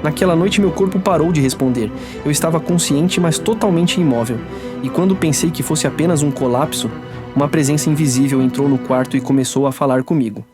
Naquela noite meu corpo parou de responder. Eu estava consciente, mas totalmente imóvel. E quando pensei que fosse apenas um colapso, uma presença invisível entrou no quarto e começou a falar comigo.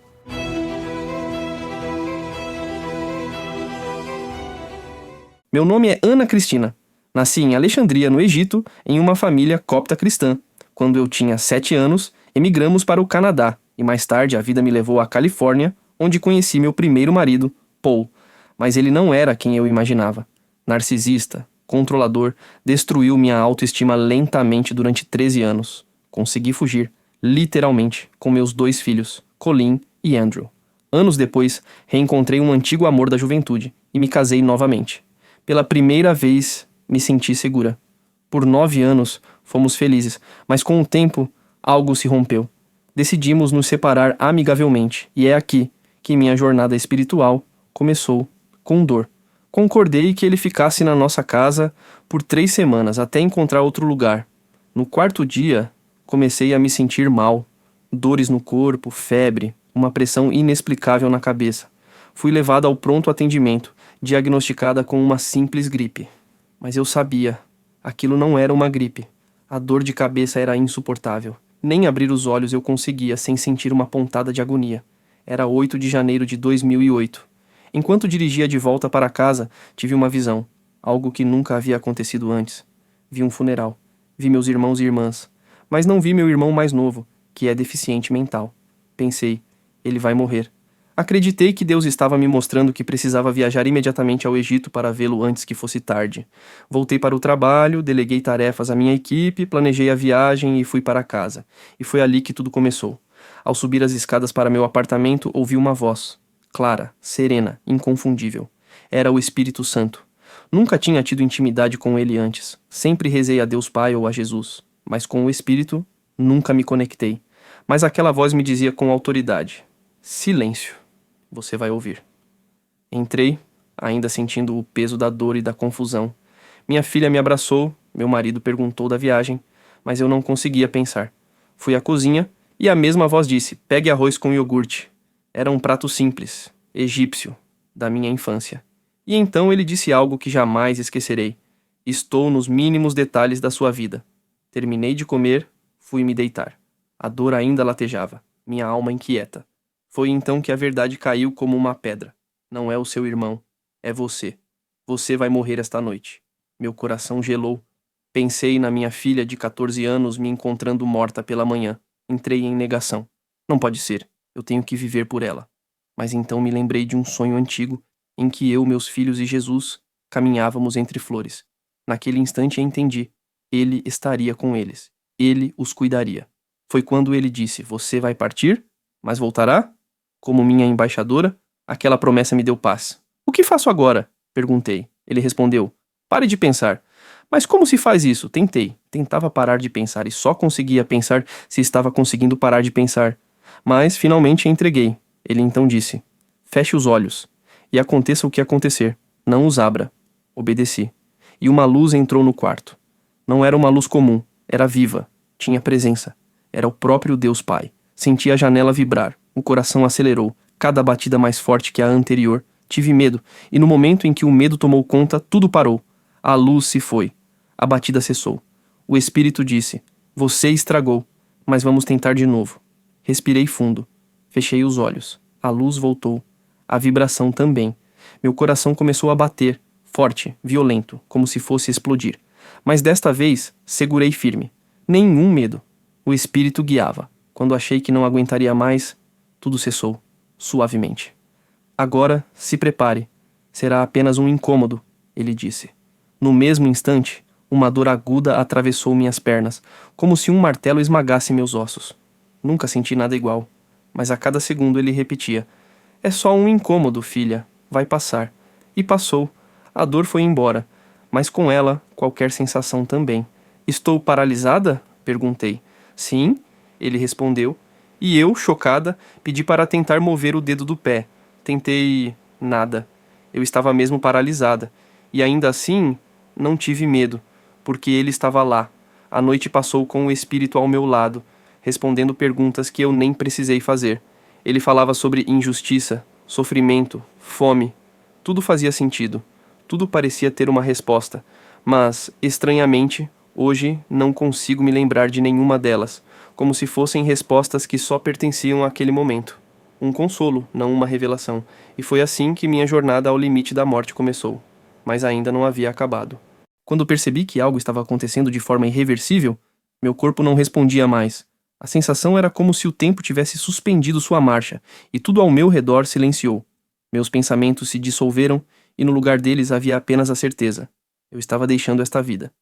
Meu nome é Ana Cristina. Nasci em Alexandria, no Egito, em uma família copta cristã. Quando eu tinha 7 anos, emigramos para o Canadá e mais tarde a vida me levou à Califórnia, onde conheci meu primeiro marido, Paul. Mas ele não era quem eu imaginava. Narcisista, controlador, destruiu minha autoestima lentamente durante 13 anos. Consegui fugir, literalmente, com meus 2 filhos, Colin e Andrew. Anos depois, reencontrei um antigo amor da juventude e me casei novamente. Pela primeira vez, me senti segura. Por 9 anos, fomos felizes, mas com o tempo, algo se rompeu. Decidimos nos separar amigavelmente, e é aqui que minha jornada espiritual começou com dor. Concordei que ele ficasse na nossa casa por 3 semanas até encontrar outro lugar. No 4º dia, comecei a me sentir mal. Dores no corpo, febre, uma pressão inexplicável na cabeça. Fui levada ao pronto atendimento, diagnosticada com uma simples gripe. Mas eu sabia, aquilo não era uma gripe. A dor de cabeça era insuportável. Nem abrir os olhos eu conseguia sem sentir uma pontada de agonia. Era 8 de janeiro de 2008. Enquanto dirigia de volta para casa, tive uma visão. Algo que nunca havia acontecido antes. Vi um funeral. Vi meus irmãos e irmãs. Mas não vi meu irmão mais novo, que é deficiente mental. Pensei, ele vai morrer. Acreditei que Deus estava me mostrando que precisava viajar imediatamente ao Egito para vê-lo antes que fosse tarde. Voltei para o trabalho, deleguei tarefas à minha equipe, planejei a viagem e fui para casa. E foi ali que tudo começou. Ao subir as escadas para meu apartamento, ouvi uma voz. Clara, serena, inconfundível. Era o Espírito Santo. Nunca tinha tido intimidade com ele antes. Sempre rezei a Deus Pai ou a Jesus. Mas com o Espírito, nunca me conectei. Mas aquela voz me dizia com autoridade. Silêncio. Você vai ouvir. Entrei, ainda sentindo o peso da dor e da confusão. Minha filha me abraçou, meu marido perguntou da viagem, mas eu não conseguia pensar. Fui à cozinha e a mesma voz disse, pegue arroz com iogurte. Era um prato simples, egípcio, da minha infância. E então ele disse algo que jamais esquecerei. Estou nos mínimos detalhes da sua vida. Terminei de comer, fui me deitar. A dor ainda latejava, minha alma inquieta. Foi então que a verdade caiu como uma pedra. Não é o seu irmão, é você. Você vai morrer esta noite. Meu coração gelou. Pensei na minha filha de 14 anos me encontrando morta pela manhã. Entrei em negação. Não pode ser. Eu tenho que viver por ela. Mas então me lembrei de um sonho antigo, em que eu, meus filhos e Jesus caminhávamos entre flores. Naquele instante entendi. Ele estaria com eles. Ele os cuidaria. Foi quando ele disse, você vai partir, mas voltará? Como minha embaixadora, aquela promessa me deu paz. O que faço agora? Perguntei. Ele respondeu, pare de pensar. Mas como se faz isso? Tentei. Tentava parar de pensar e só conseguia pensar se estava conseguindo parar de pensar. Mas finalmente entreguei. Ele então disse, feche os olhos e aconteça o que acontecer. Não os abra. Obedeci. E uma luz entrou no quarto. Não era uma luz comum, era viva, tinha presença. Era o próprio Deus Pai. Senti a janela vibrar. O coração acelerou, cada batida mais forte que a anterior. Tive medo, e no momento em que o medo tomou conta, tudo parou. A luz se foi. A batida cessou. O Espírito disse, você estragou, mas vamos tentar de novo. Respirei fundo. Fechei os olhos. A luz voltou. A vibração também. Meu coração começou a bater, forte, violento, como se fosse explodir. Mas desta vez, segurei firme. Nenhum medo. O Espírito guiava. Quando achei que não aguentaria mais, tudo cessou, suavemente. Agora, se prepare. Será apenas um incômodo, ele disse. No mesmo instante, uma dor aguda atravessou minhas pernas, como se um martelo esmagasse meus ossos. Nunca senti nada igual, mas a cada segundo ele repetia, é só um incômodo, filha, vai passar. E passou. A dor foi embora, mas com ela, qualquer sensação também. Estou paralisada? Perguntei. Sim, ele respondeu, e eu, chocada, pedi para tentar mover o dedo do pé. Tentei... nada. Eu estava mesmo paralisada. E ainda assim, não tive medo, porque ele estava lá. A noite passou com o Espírito ao meu lado, respondendo perguntas que eu nem precisei fazer. Ele falava sobre injustiça, sofrimento, fome. Tudo fazia sentido. Tudo parecia ter uma resposta, mas, estranhamente, hoje não consigo me lembrar de nenhuma delas, como se fossem respostas que só pertenciam àquele momento. Um consolo, não uma revelação, e foi assim que minha jornada ao limite da morte começou. Mas ainda não havia acabado. Quando percebi que algo estava acontecendo de forma irreversível, meu corpo não respondia mais. A sensação era como se o tempo tivesse suspendido sua marcha, e tudo ao meu redor silenciou. Meus pensamentos se dissolveram, e no lugar deles havia apenas a certeza. Eu estava deixando esta vida.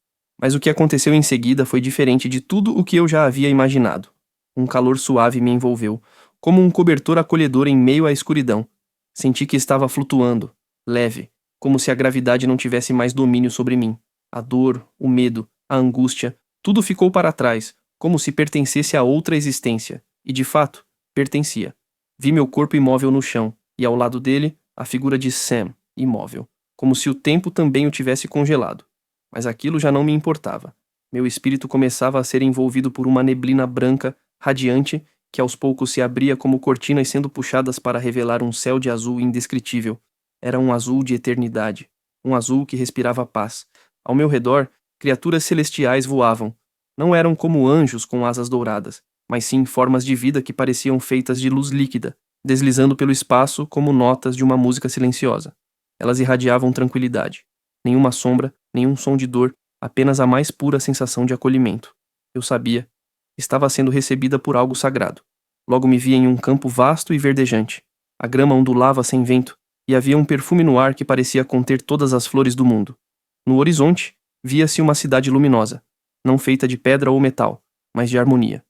Mas o que aconteceu em seguida foi diferente de tudo o que eu já havia imaginado. Um calor suave me envolveu, como um cobertor acolhedor em meio à escuridão. Senti que estava flutuando, leve, como se a gravidade não tivesse mais domínio sobre mim. A dor, o medo, a angústia, tudo ficou para trás, como se pertencesse a outra existência, e de fato, pertencia. Vi meu corpo imóvel no chão, e ao lado dele, a figura de Sam, imóvel, como se o tempo também o tivesse congelado. Mas aquilo já não me importava. Meu espírito começava a ser envolvido por uma neblina branca, radiante, que aos poucos se abria como cortinas sendo puxadas para revelar um céu de azul indescritível. Era um azul de eternidade, um azul que respirava paz. Ao meu redor, criaturas celestiais voavam. Não eram como anjos com asas douradas, mas sim formas de vida que pareciam feitas de luz líquida, deslizando pelo espaço como notas de uma música silenciosa. Elas irradiavam tranquilidade. Nenhuma sombra, nenhum som de dor, apenas a mais pura sensação de acolhimento. Eu sabia. Estava sendo recebida por algo sagrado. Logo me via em um campo vasto e verdejante. A grama ondulava sem vento, e havia um perfume no ar que parecia conter todas as flores do mundo. No horizonte, via-se uma cidade luminosa, não feita de pedra ou metal, mas de harmonia.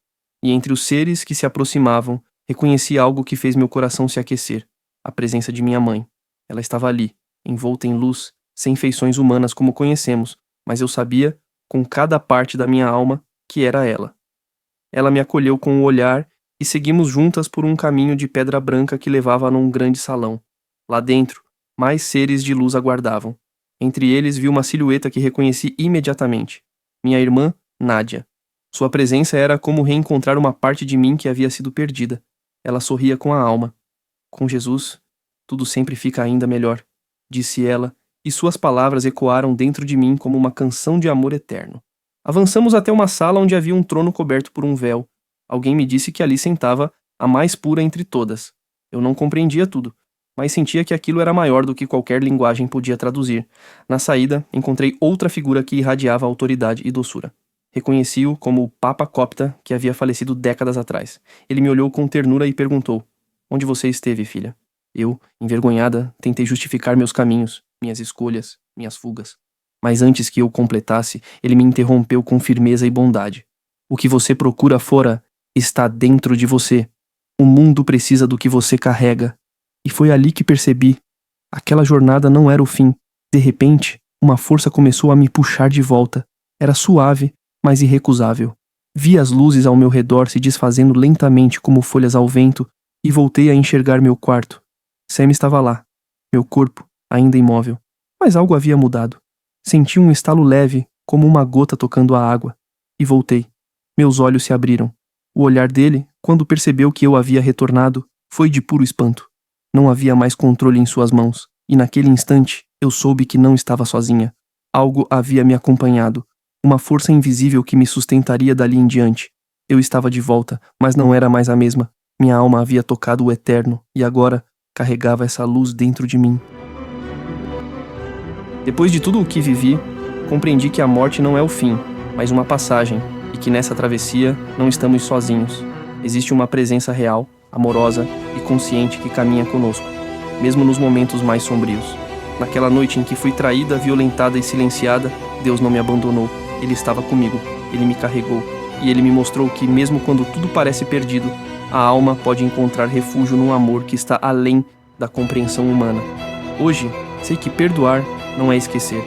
E entre os seres que se aproximavam, reconheci algo que fez meu coração se aquecer: a presença de minha mãe. Ela estava ali, envolta em luz, sem feições humanas como conhecemos, mas eu sabia, com cada parte da minha alma, que era ela. Ela me acolheu com o olhar e seguimos juntas por um caminho de pedra branca que levava num grande salão. Lá dentro, mais seres de luz aguardavam. Entre eles vi uma silhueta que reconheci imediatamente. Minha irmã, Nádia. Sua presença era como reencontrar uma parte de mim que havia sido perdida. Ela sorria com a alma. Com Jesus, tudo sempre fica ainda melhor, disse ela, e suas palavras ecoaram dentro de mim como uma canção de amor eterno. Avançamos até uma sala onde havia um trono coberto por um véu. Alguém me disse que ali sentava a mais pura entre todas. Eu não compreendia tudo, mas sentia que aquilo era maior do que qualquer linguagem podia traduzir. Na saída, encontrei outra figura que irradiava autoridade e doçura. Reconheci-o como o Papa Copta, que havia falecido décadas atrás. Ele me olhou com ternura e perguntou: "Onde você esteve, filha?" Eu, envergonhada, tentei justificar meus caminhos, minhas escolhas, minhas fugas. Mas antes que eu completasse, ele me interrompeu com firmeza e bondade. "O que você procura fora está dentro de você. O mundo precisa do que você carrega." E foi ali que percebi. Aquela jornada não era o fim. De repente, uma força começou a me puxar de volta. Era suave, mas irrecusável. Vi as luzes ao meu redor se desfazendo lentamente como folhas ao vento e voltei a enxergar meu quarto. Sam estava lá, meu corpo, ainda imóvel. Mas algo havia mudado. Senti um estalo leve, como uma gota tocando a água, e voltei. Meus olhos se abriram. O olhar dele, quando percebeu que eu havia retornado, foi de puro espanto. Não havia mais controle em suas mãos, e naquele instante eu soube que não estava sozinha. Algo havia me acompanhado, uma força invisível que me sustentaria dali em diante. Eu estava de volta, mas não era mais a mesma. Minha alma havia tocado o eterno, e agora carregava essa luz dentro de mim. Depois de tudo o que vivi, compreendi que a morte não é o fim, mas uma passagem, e que nessa travessia não estamos sozinhos. Existe uma presença real, amorosa e consciente que caminha conosco, mesmo nos momentos mais sombrios. Naquela noite em que fui traída, violentada e silenciada, Deus não me abandonou. Ele estava comigo, Ele me carregou, e Ele me mostrou que, mesmo quando tudo parece perdido, a alma pode encontrar refúgio num amor que está além da compreensão humana. Hoje, sei que perdoar não é esquecer,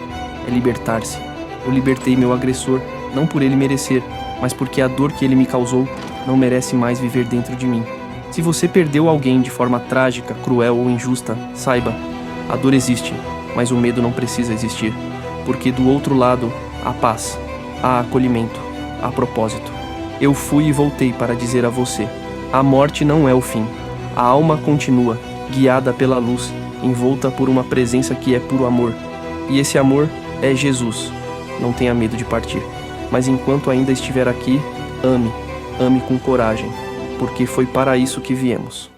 é libertar-se. Eu libertei meu agressor, não por ele merecer, mas porque a dor que ele me causou não merece mais viver dentro de mim. Se você perdeu alguém de forma trágica, cruel ou injusta, saiba, a dor existe, mas o medo não precisa existir, porque do outro lado há paz, há acolhimento, há propósito. Eu fui e voltei para dizer a você: a morte não é o fim. A alma continua, guiada pela luz, envolta por uma presença que é puro amor. E esse amor é Jesus. Não tenha medo de partir. Mas enquanto ainda estiver aqui, ame com coragem, porque foi para isso que viemos.